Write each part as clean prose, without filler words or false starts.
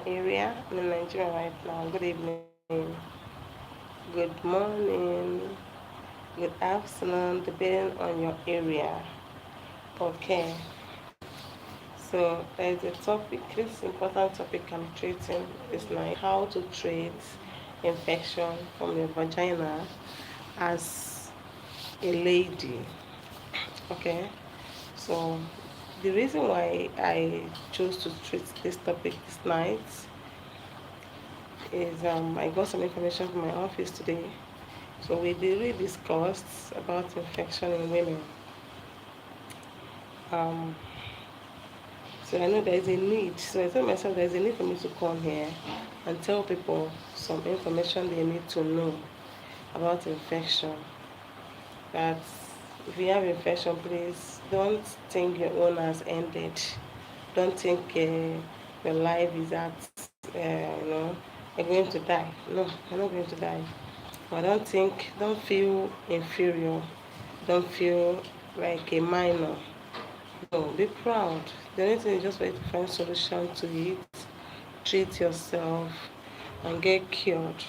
area. I'm in Nigeria right now. Good evening, good morning, good afternoon, depending on your area. Okay, so there's a topic, this important topic I'm treating is like how to treat infection from your vagina as a lady. Okay, so the reason why I chose to treat this topic this night is I got some information from my office today. So we really discussed about infection in women. Um, so I know there is a need. So I told myself there is a need for me to come here and tell people some information they need to know about infection. That if you have infection, please don't think your own has ended. Don't think your life is at, you're going to die. No, you're not going to die. But don't feel inferior. Don't feel like a minor. No, be proud. The only thing is just for you to find solution to it, treat yourself, and get cured.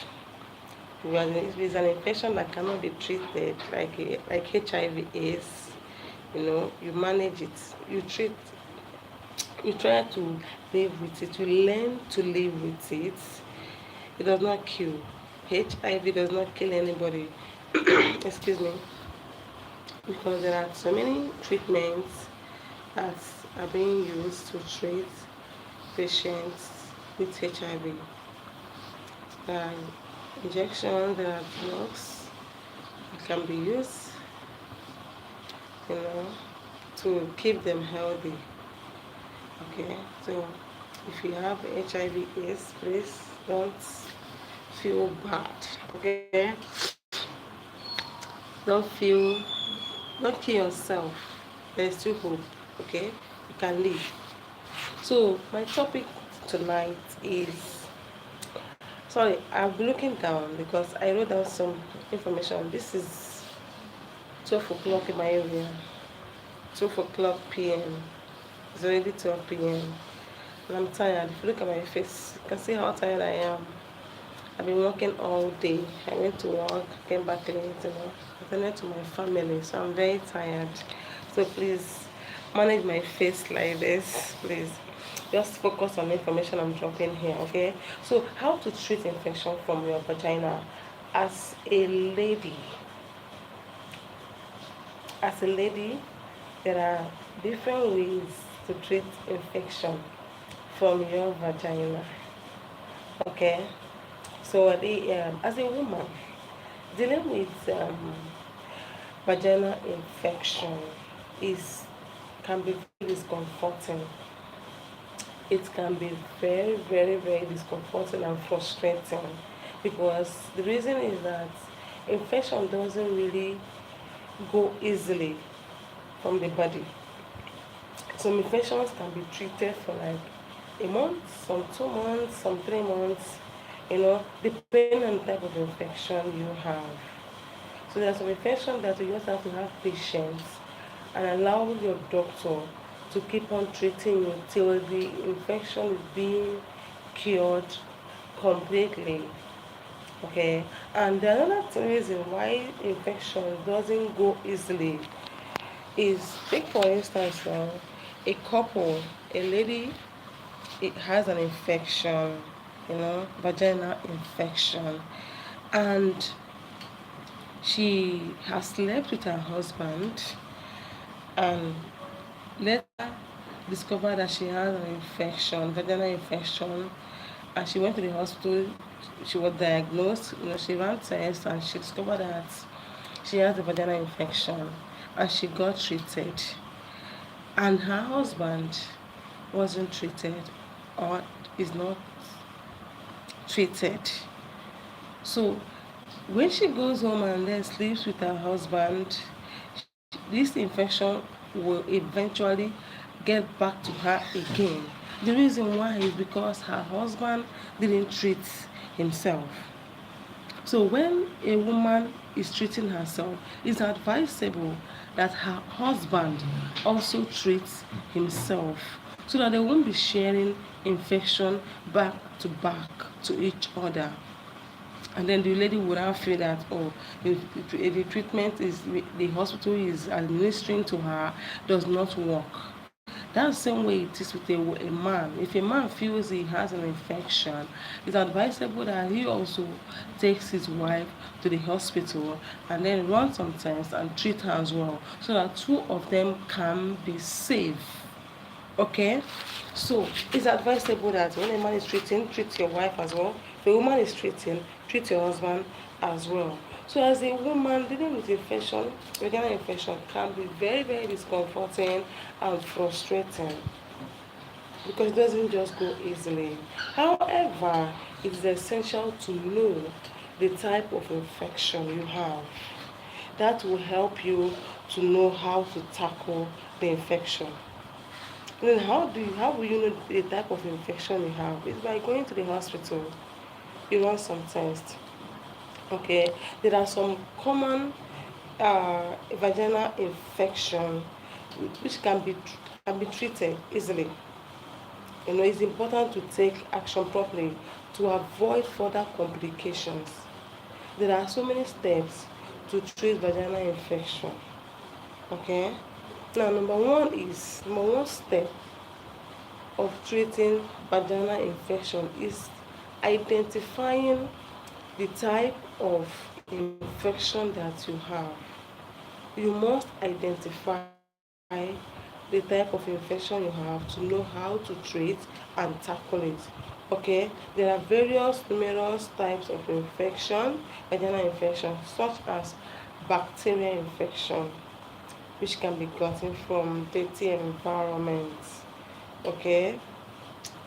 Because if it's an infection that cannot be treated, like HIV is, you manage it, you treat, you try to live with it, you learn to live with it. It does not kill. HIV does not kill anybody. Excuse me. Because there are so many treatments that are being used to treat patients with HIV. There are injections, there are drugs that can be used, you know, to keep them healthy. Okay, so if you have HIV/AIDS, please don't feel bad. Okay, don't don't kill yourself. There's still hope. Okay, you can live. So my topic tonight is, sorry, I'll be looking down because I wrote down some information. This is 12 o'clock in my area. 12 o'clock p.m. It's already 12 p.m. and I'm tired. If you look at my face, you can see how tired I am. I've been working all day. I went to work, came back late, attended to my family, so I'm very tired. So please manage my face like this, please. Just focus on the information I'm dropping here, okay? So how to treat infection from your vagina as a lady. As a lady, there are different ways to treat infection from your vagina, okay? So as a woman, dealing with vaginal infection is can be very discomforting. It can be very, very, very discomforting and frustrating because the reason is that infection doesn't really go easily from the body. Some infections can be treated for like a month, some 2 months, some 3 months, depending on the type of infection you have. So there's some infection that you just have to have patience and allow your doctor to keep on treating you till the infection is being cured completely. Okay, and the another reason why infection doesn't go easily is, take for instance now, a couple, a lady, it has an infection, vaginal infection, and she has slept with her husband and later discovered that she has an infection, vaginal infection, and she went to the hospital. She was diagnosed, she ran tests and she discovered that she has a vaginal infection and she got treated. And her husband wasn't treated or is not treated. So when she goes home and then sleeps with her husband, this infection will eventually get back to her again. The reason why is because her husband didn't treat himself. So when a woman is treating herself, it's advisable that her husband also treats himself so that they won't be sharing infection back to back to each other. And then the lady would have feel that, oh, if the treatment is the hospital is administering to her does not work. That's the same way it is with a man. If a man feels he has an infection, it's advisable that he also takes his wife to the hospital and then run some tests and treat her as well, so that two of them can be safe. Okay, so it's advisable that when a man is treating, treat your wife as well. If a woman is treating, treat your husband as well. So as a woman dealing with infection, vaginal infection can be very, very discomforting and frustrating because it doesn't just go easily. However, it is essential to know the type of infection you have. That will help you to know how to tackle the infection. Then how will you know the type of infection you have? It's by going to the hospital. You run some tests. Okay, there are some common vaginal infection which can be treated easily. It's important to take action properly to avoid further complications. There are so many steps to treat vaginal infection. Okay, now number one step of treating vaginal infection is identifying the type of infection that you have. You must identify the type of infection you have to know how to treat and tackle it. Okay, there are numerous types of infection, vaginal infection, such as bacterial infection, which can be gotten from dirty environments. Okay,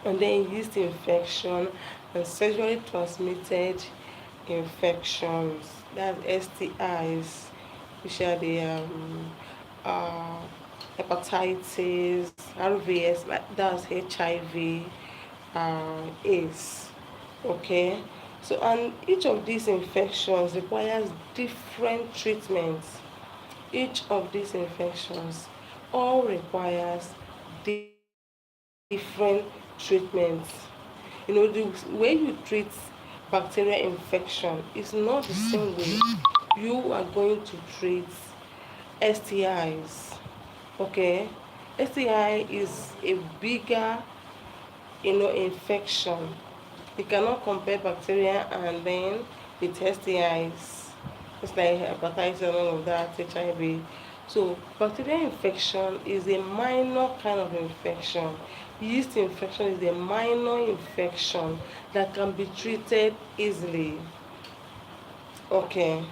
and then yeast infection and sexually transmitted infections, that's STIs, which are the uh, hepatitis, RVS, like that's HIV, AIDS. Okay, so and each of these infections requires different treatments. Each of these infections all requires different treatments. The way you treat bacterial infection is not the same way you are going to treat STIs. Okay, STI is a bigger, infection. You cannot compare bacteria and then with STIs. It's like hepatitis and all of that, HIV. So bacterial infection is a minor kind of infection. Yeast infection is a minor infection that can be treated easily. Okay.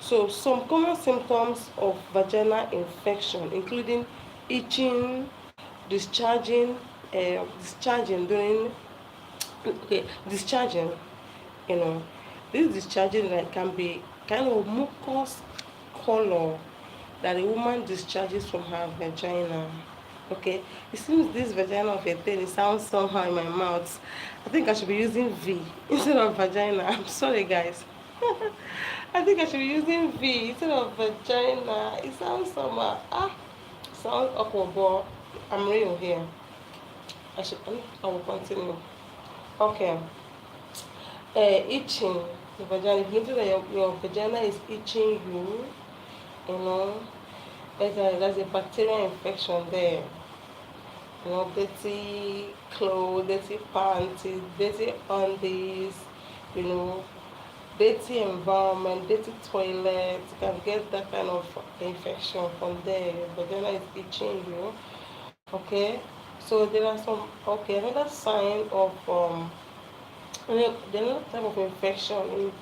So some common symptoms of vaginal infection, including itching, discharging, discharging during discharging. You know, this discharging like can be kind of mucus color that a woman discharges from her vagina. Okay, it seems this vagina of a thing, it sounds somehow in my mouth. I think I should be using V instead of vagina. I'm sorry, guys. I think I should be using V instead of vagina. It sounds somehow sounds awkward, but I'm real here. I will continue. Okay. Itching the vagina. If you notice that your vagina is itching you know, there's a bacterial infection there. Dirty clothes, dirty panties, dirty undies, you know, dirty environment, dirty toilet. You can get that kind of infection from there. Your vagina is itching you. Okay, so there are some. Okay, another sign of another type of infection in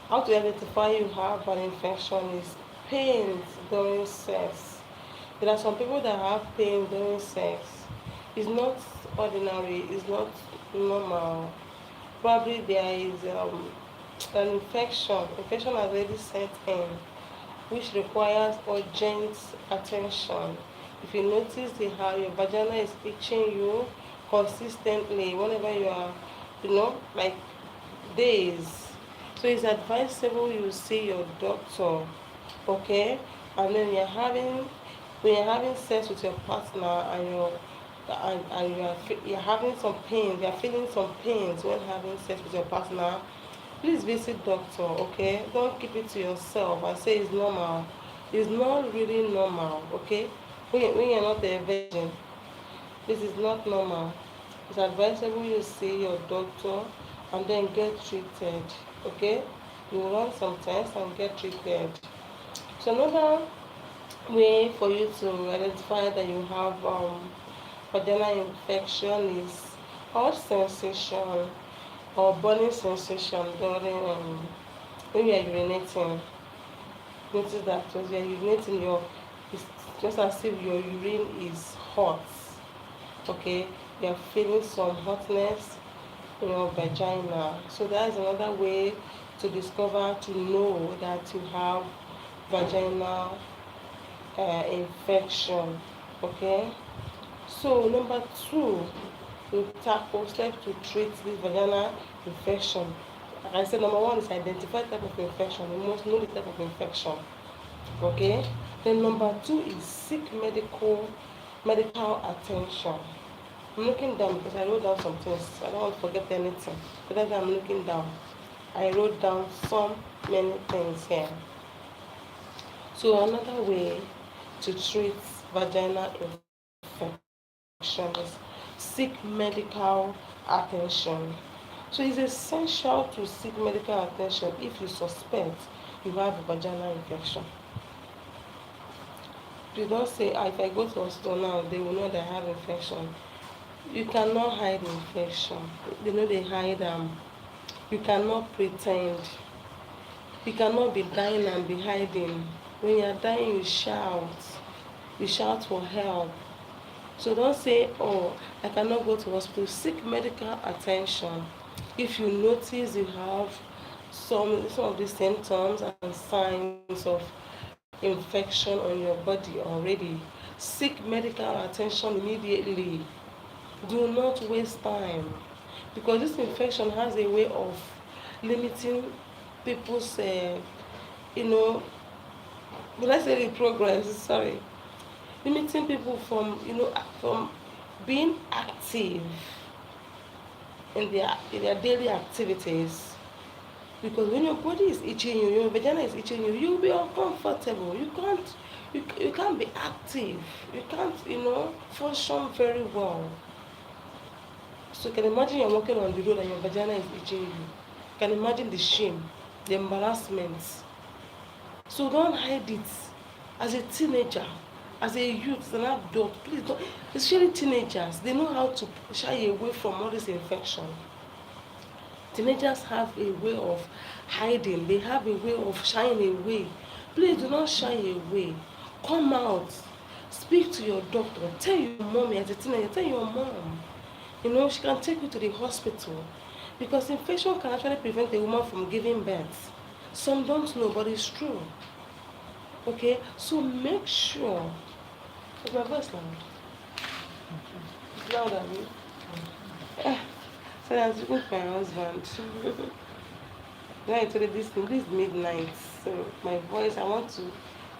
how to identify you have an infection is pains during sex. There are some people that have pain during sex. It's not ordinary, it's not normal. Probably there is an infection. Infection has already set in, which requires urgent attention. If you notice how your vagina is itching you consistently whenever you are, like days, so it's advisable you see your doctor. Okay, and then when you're having sex with your partner and and you're having some pain, you're feeling some pains when having sex with your partner, please visit doctor. Okay, don't keep it to yourself and say it's normal. It's not really normal. Okay, when you're not a virgin, this is not normal. It's advisable you see your doctor and then get treated. Okay, you run some tests and get treated. So another way for you to identify that you have vaginal infection is hot sensation or burning sensation during when you are urinating. Notice that when you are urinating, it's just as if your urine is hot. Okay, you are feeling some hotness in your vagina. So that is another way to discover, to know that you have vaginal infection. Okay, so number two, to tackle steps to treat this vaginal infection. Like I said, number one is identify type of infection. You must know the type of infection. Okay, then number two is seek medical attention. I'm looking down because I wrote down some things. I don't want to forget anything. But that's why I'm looking down. I wrote down so many things here. So another way to treat vaginal infection is seek medical attention. So it's essential to seek medical attention if you suspect you have a vaginal infection. You don't say, if I go to hospital now, they will know that I have infection. You cannot hide infection. They know they hide them. You cannot pretend. You cannot be dying and be hiding. When you're dying, you shout. You shout for help. So don't say, oh, I cannot go to hospital. Seek medical attention. If you notice you have some of the symptoms and signs of infection on your body already, seek medical attention immediately. Do not waste time, because this infection has a way of limiting people's, you know, let's say the progress. Sorry, limiting people from, from being active in their daily activities. Because when your body is itching you, your vagina is itching you, you'll be uncomfortable. You can't be active. You can't, function very well. So you can imagine you're walking on the road and your vagina is itching you. You can imagine the shame, the embarrassment. So don't hide it. As a teenager, as a youth, as an adult, please don't. Especially teenagers, they know how to shy away from all this infection. Teenagers have a way of hiding. They have a way of shying away. Please do not shy away. Come out. Speak to your doctor. Tell your mommy as a teenager. Tell your mom. She can take you to the hospital, because infection can actually prevent a woman from giving birth. Some don't know, but it's true. Okay, so make sure. Is my voice loud? It's loud, Abby. So I was looking for my husband. Now I told you this is midnight, so my voice, I want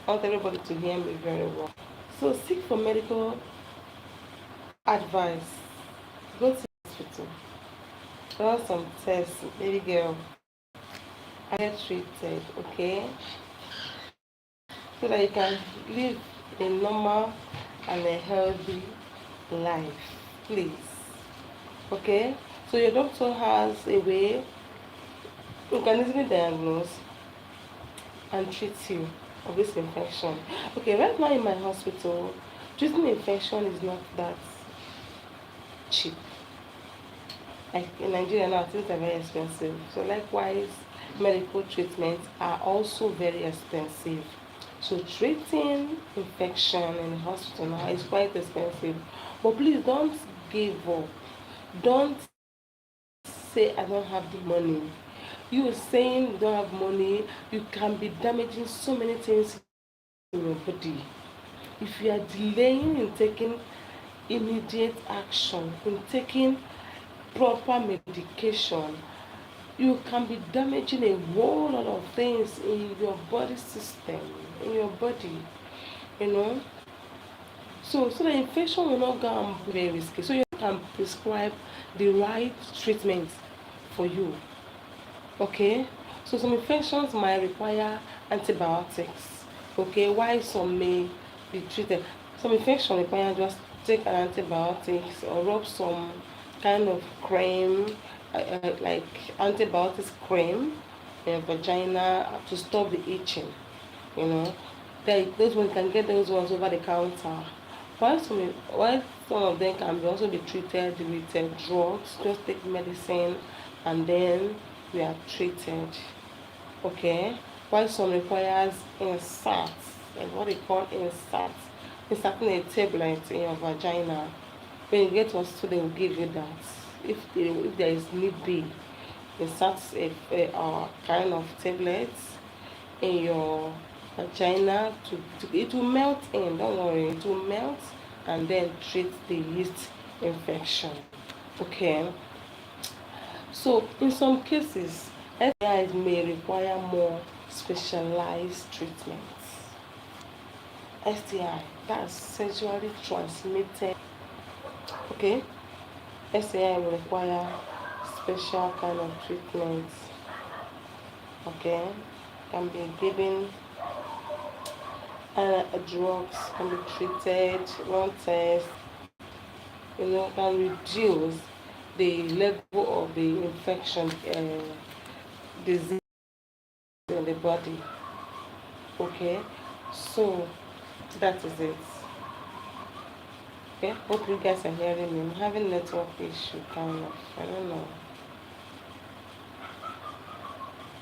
everybody to hear me very well. So seek for medical advice. Go to the hospital. Run some tests, baby girl. And get treated, okay? So that you can live a normal and a healthy life. Please. Okay? So your doctor has a way you can easily diagnose and treat you of this infection. Okay, right now in my hospital, treating infection is not that cheap. Like in Nigeria now, things are very expensive. So likewise, medical treatments are also very expensive. So treating infection in the hospital now is quite expensive. But please don't give up. Don't say I don't have the money. You saying you don't have money, you can be damaging so many things in your body. If you are delaying in taking immediate action, in taking proper medication, you can be damaging a whole lot of things in your body system, in your body, So So the infection will not go and be very risky. So you can prescribe the right treatment for you. Okay, so some infections might require antibiotics. Okay, while some may be treated. Some infection require just take an antibiotics or rub some kind of cream, like antibiotics cream in your vagina to stop the itching. You know, those ones can get those ones over the counter. While some of them can be also be treated with drugs, just take medicine and then we are treated. Okay, while some requires inserts, like what they call inserts, inserting a tablet in your vagina. When you get to hospital, they will give you that. If there is need be, insert a kind of tablets in your vagina to it will melt in, don't worry, it will melt and then treat the yeast infection. Okay, so in some cases STIs may require more specialized treatments. STI, that's sexually transmitted. Okay, STI will require special kind of treatments. Okay, can be given drugs, can be treated, run tests, can reduce the level of the infection disease in the body. Okay, so that is it. Okay, hope you guys are hearing me. I'm having network issue kind of, I don't know.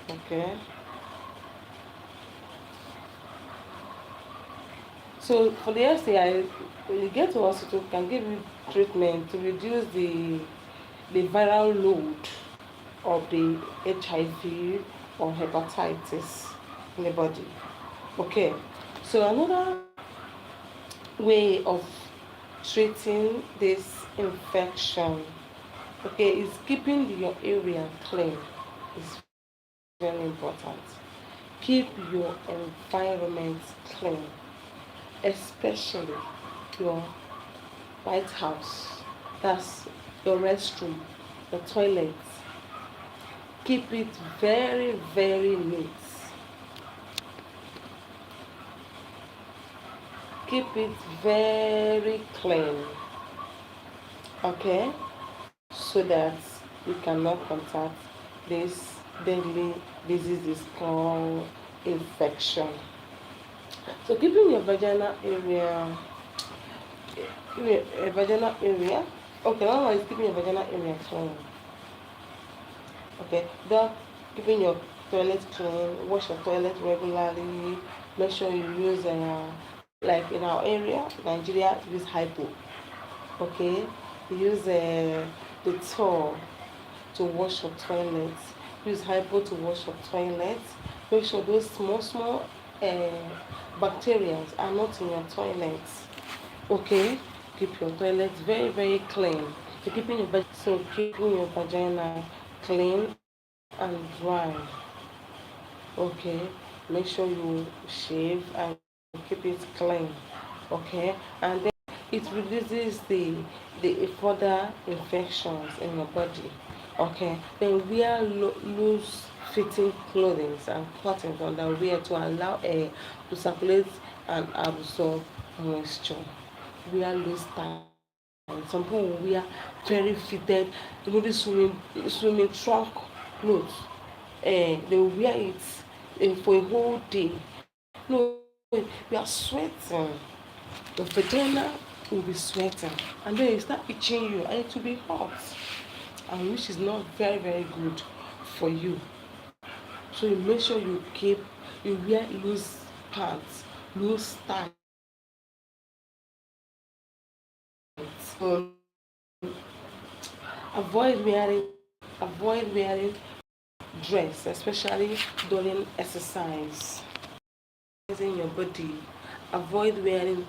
Okay, so for the STI, when you get to hospital, can give you treatment to reduce the viral load of the HIV or hepatitis in the body. Okay, so another way of treating this infection, okay, is keeping your area clean. Is very important. Keep your environment clean, especially your White House. That's your restroom, the toilet. Keep it very, very neat. Keep it very clean. Okay? So that you cannot contact this deadly disease called infection. So keeping your vaginal area, okay, now is keeping your vaginal area clean. Okay, keeping your toilet clean, wash your toilet regularly, make sure you use like in our area, Nigeria, use hypo. Okay, use the towel to wash your toilet. Use hypo to wash your toilet. Make sure those small bacteria are not in your toilet. Okay, keep your toilet very, very clean. Keeping your vagina clean and dry. Okay, make sure you shave and keep it clean. Okay, and then it reduces the further infections in your body. Okay, then wear loose fitting clothing and cotton underwear to allow air to circulate and absorb moisture. Wear loose tie. Some people will wear very fitted, the swimming trunk clothes. They will wear it for a whole day. No, you are sweating. The vagina will be sweating, and then it start itching you, and it will be hot, and which is not very, very good for you. So you make sure you wear loose pants, loose tights. Avoid wearing avoid wearing dress, especially during exercise. In your body, avoid wearing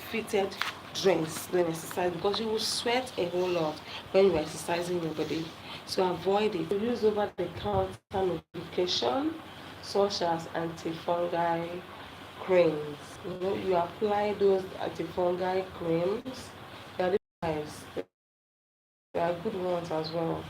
fitted dress during exercise because you will sweat a whole lot when you're exercising your body. So avoid it. Use over the counter medication such as antifungal creams. You apply those antifungal creams. They are nice. They are good ones as well.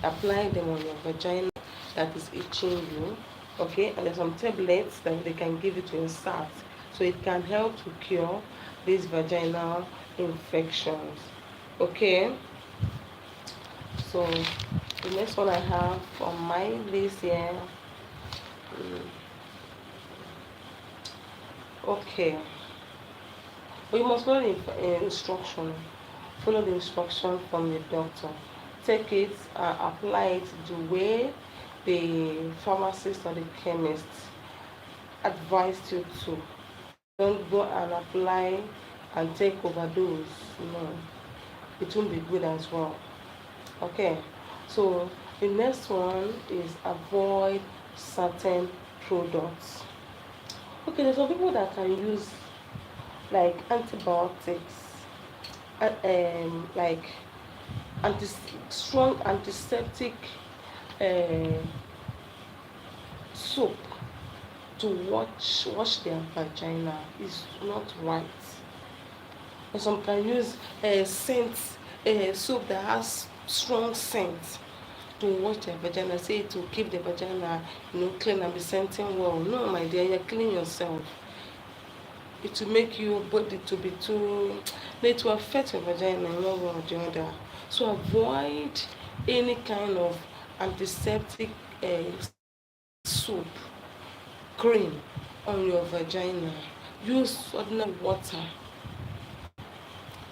Apply them on your vagina that is itching you. Okay, and there's some tablets that they can give you to insert, so it can help to cure these vaginal infections. Okay, so the next one I have on my list here. Okay, but you must follow the instruction. Follow the instruction from the doctor. Take it, apply it the way the pharmacist or the chemist advised you to. Don't go and apply and take overdose. No, it won't be good as well. Okay, so the next one is avoid certain products. Okay, there's some people that can use like antibiotics, like anti strong antiseptic uh, soap to wash their vagina. Is not right. And some can use scent, soap that has strong scent to wash their vagina. Say to keep the vagina, clean and be scenting well. No, my dear, you're cleaning yourself. It will make your body to be too. It will affect your vagina in one way or the other. So avoid any kind of antiseptic soap, cream on your vagina. Use ordinary water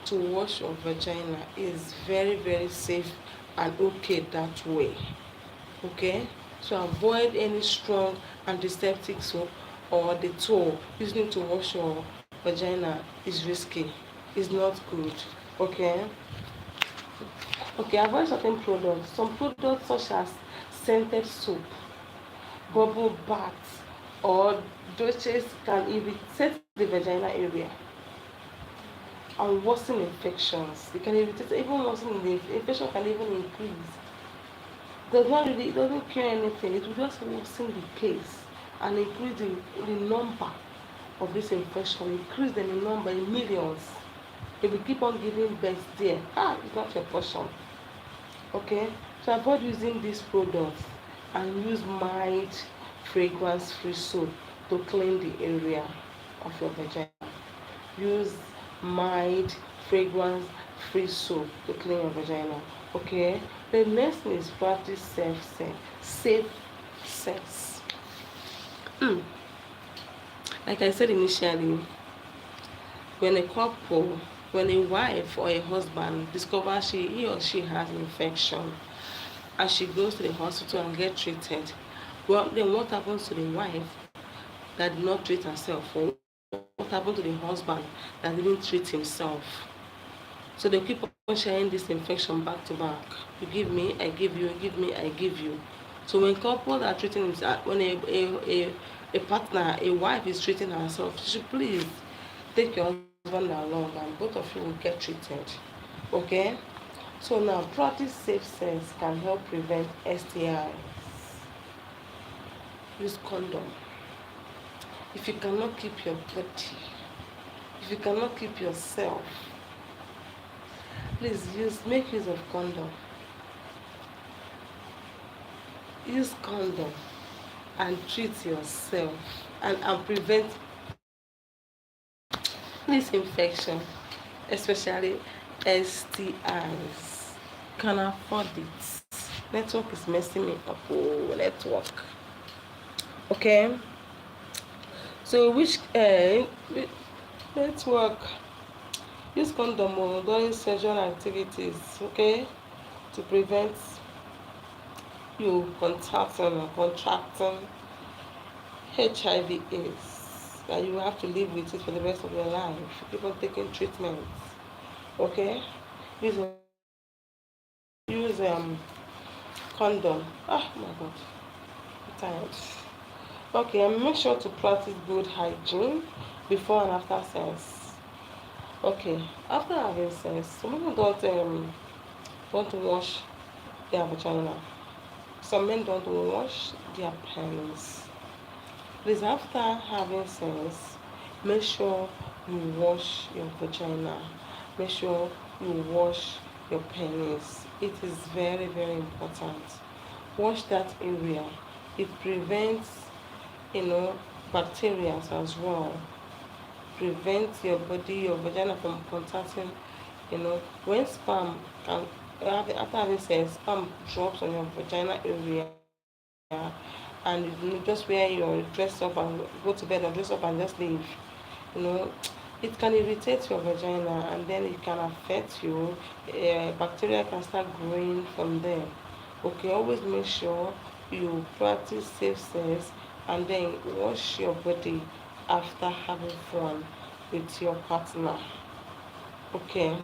to wash your vagina. Is very, very safe and okay that way. Okay, so avoid any strong antiseptic soap or the tool using to wash your vagina is risky. Is not good. Okay, avoid certain products. Some products such as scented soap, bubble baths, or douches can irritate the vagina area and worsen infections. It can irritate, even worsen the infection can even increase. It doesn't cure anything. It will just worsen the case and increase the number of this infection, increase them in number in millions. If you keep on giving birth there, it's not your portion. Okay, so avoid using these products and use mild fragrance free soap to clean the area of your vagina. Use mild fragrance free soap to clean your vagina. Okay, the next thing is practice safe sex. Like I said initially, when a couple, when a wife or a husband discovers he or she has an infection and she goes to the hospital and get treated, well, then what happens to the wife that did not treat herself, or what happened to the husband that didn't treat himself? So they keep on sharing this infection back to back. You give me, I give you, you give me, I give you. So when couples are treating themselves, when a partner, a wife is treating herself, she should please take your husband along and both of you will get treated. Okay? So now practice safe sex can help prevent STIs. Use condom. If you cannot keep your body, if you cannot keep yourself, please make use of condom. Use condom and treat yourself and prevent this infection, especially STIs. Can afford it. Network is messing me up. Oh, network. Okay. So which network? Use condom during sexual activities. Okay, to prevent you contacting or contracting HIV/AIDS, that you have to live with it for the rest of your life. Keep on taking treatments. Okay, use condom. Oh my God, I'm tired. Okay, and make sure to practice good hygiene before and after sex. Okay, after having sex, some people don't want to wash their vagina. Some men don't wash their penis. Please, after having sex, Make sure you wash your vagina. Make sure you wash your penis. It is very, very important. Wash that area. It prevents, bacteria as well. Prevents your body, your vagina from contacting, when sperm can, after having sex, sperm drops on your vagina area, and just wear your dress up and go to bed or dress up and just leave, you know it can irritate your vagina, and then it can affect you. Bacteria can start growing from there. Okay, always make sure you practice safe sex, and then wash your body after having fun with your partner. Okay,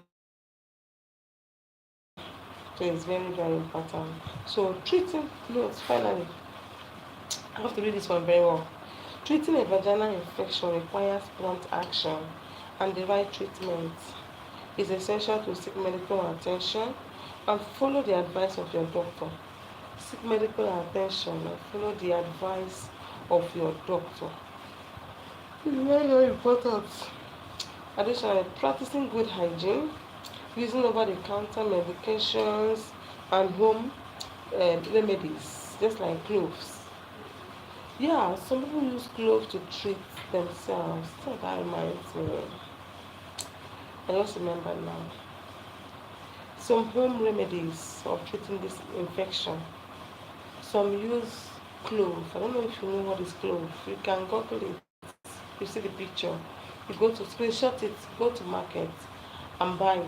so it's very, very important. So treating, finally, I have to read this one very well. Treating a vaginal infection requires prompt action, and the right treatment is essential to seek medical attention and follow the advice of your doctor. Seek medical attention and follow the advice of your doctor. It's very, very important. Additionally, practicing good hygiene, using over the counter medications, and home remedies, just like cloves. Yeah, some people use cloves to treat themselves. So that reminds me. I just remember now. Some home remedies of treating this infection. Some use clove. I don't know if you know what is clove. You can Google it. You see the picture. You go to screenshot it, go to market and buy it.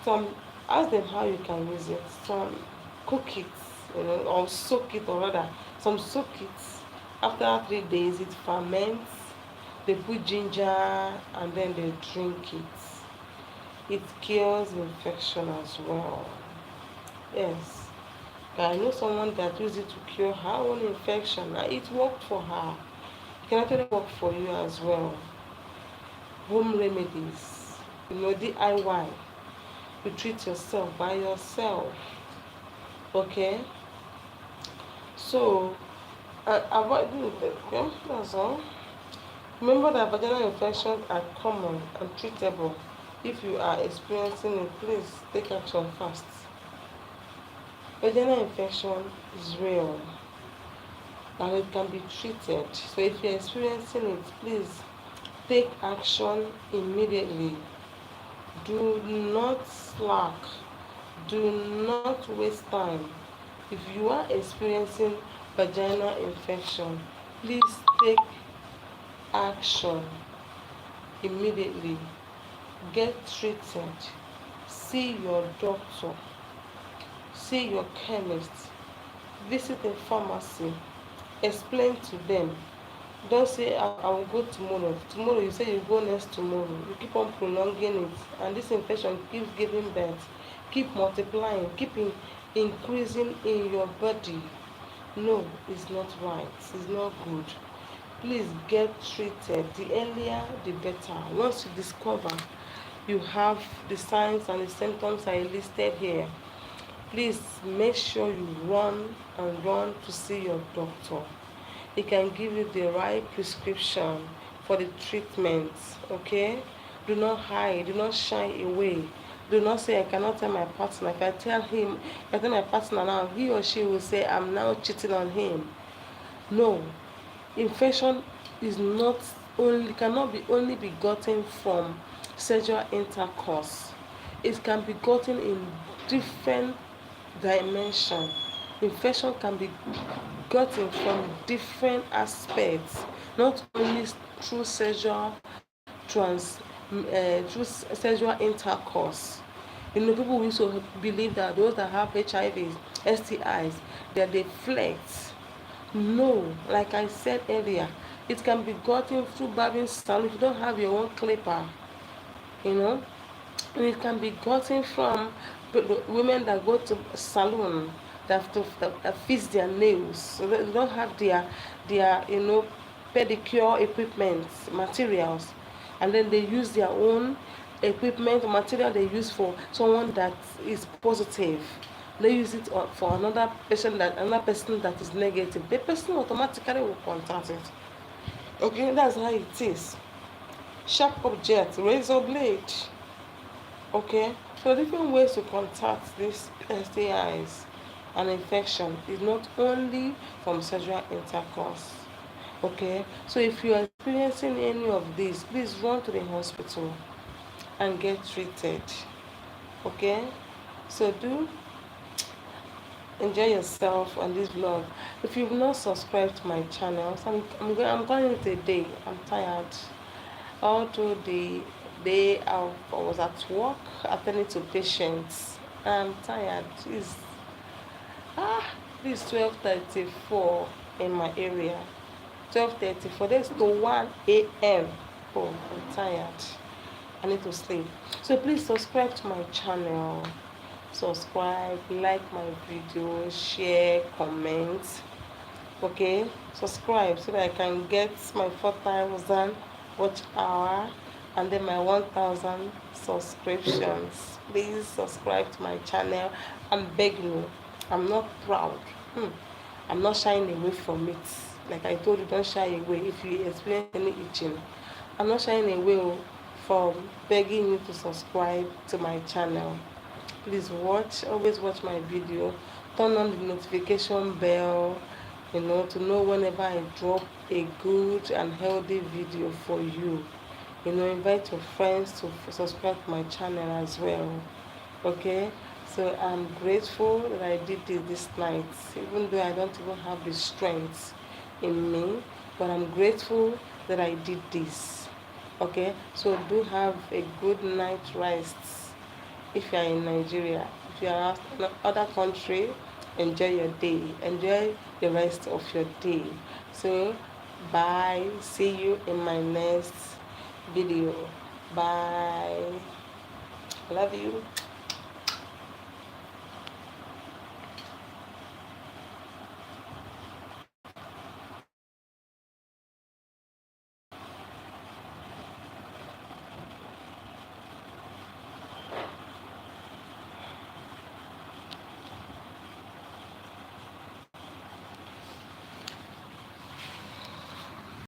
Some ask them how you can use it. Some cook it, or soak it, or rather, some soak it. After 3 days, it ferments. They put ginger and then they drink it. It cures infection as well. Yes. I know someone that used it to cure her own infection, and it worked for her. It can actually work for you as well. Home remedies, DIY. You treat yourself by yourself. Okay? So, avoiding it. Okay? That's all. Remember that vaginal infections are common and treatable. If you are experiencing it, please take action fast. Vaginal infection is real and it can be treated. So if you're experiencing it, please take action immediately. Do not slack. Do not waste time. If you are experiencing vaginal infection, please take action immediately. Get treated. See your doctor. See your chemist. Visit a pharmacy. Explain to them. Don't say I will go tomorrow. Tomorrow you say you go next tomorrow. You keep on prolonging it, and this infection keeps giving birth, keep multiplying, keep increasing in your body. No, it's not right. It's not good. Please get treated. The earlier, the better. Once you discover you have the signs and the symptoms I listed here, please make sure you run to see your doctor. He can give you the right prescription for the treatment. Okay? Do not hide, do not shy away. Do not say I cannot tell my partner. If I tell him, if I tell my partner now, he or she will say I'm now cheating on him. No. Infection is not only cannot be only be gotten from sexual intercourse. It can be gotten in different dimension. Infection can be gotten from different aspects, not only through through sexual intercourse. People used to believe that those that have HIV, STIs, that they flex. No, like I said earlier, it can be gotten through barbing salon if you don't have your own clipper. You know, and it can be gotten from the women that go to salon that fix their nails, so they don't have their pedicure equipment materials, and then they use their own equipment material they use for someone that is positive. They use it for another person that is negative. The person automatically will contact it. Okay, that's how it is. Sharp object, razor blade. Okay, so different ways to contact these STIs and infection is not only from sexual intercourse. Okay, so if you are experiencing any of these, please run to the hospital and get treated. Okay, so do enjoy yourself on this vlog. If you've not subscribed to my channel, so I'm calling it a day. I'm tired. All through the day I was at work attending to patients. I'm tired. Ah, it's 12:34 in my area. 12:34. That's to 1 a.m. Oh, I'm tired. I need to sleep. So please subscribe to my channel. Subscribe, like my video, share, comment. Okay, subscribe so that I can get my 4,000 watch hour and then my 1,000 subscriptions. Please subscribe to my channel. I'm begging you. I'm not proud. I'm not shying away from it. Like I told you, don't shy away if you experience any itching. I'm not shying away from begging you to subscribe to my channel. Please watch, always watch my video. Turn on the notification bell, to know whenever I drop a good and healthy video for you. Invite your friends to subscribe to my channel as well. Okay, so I'm grateful that I did this night, even though I don't even have the strength in me, but I'm grateful that I did this. Okay, so do have a good night rest if you are in Nigeria. If you are in other country, enjoy your day. Enjoy the rest of your day. So bye. See you in my next video. Bye. Love you.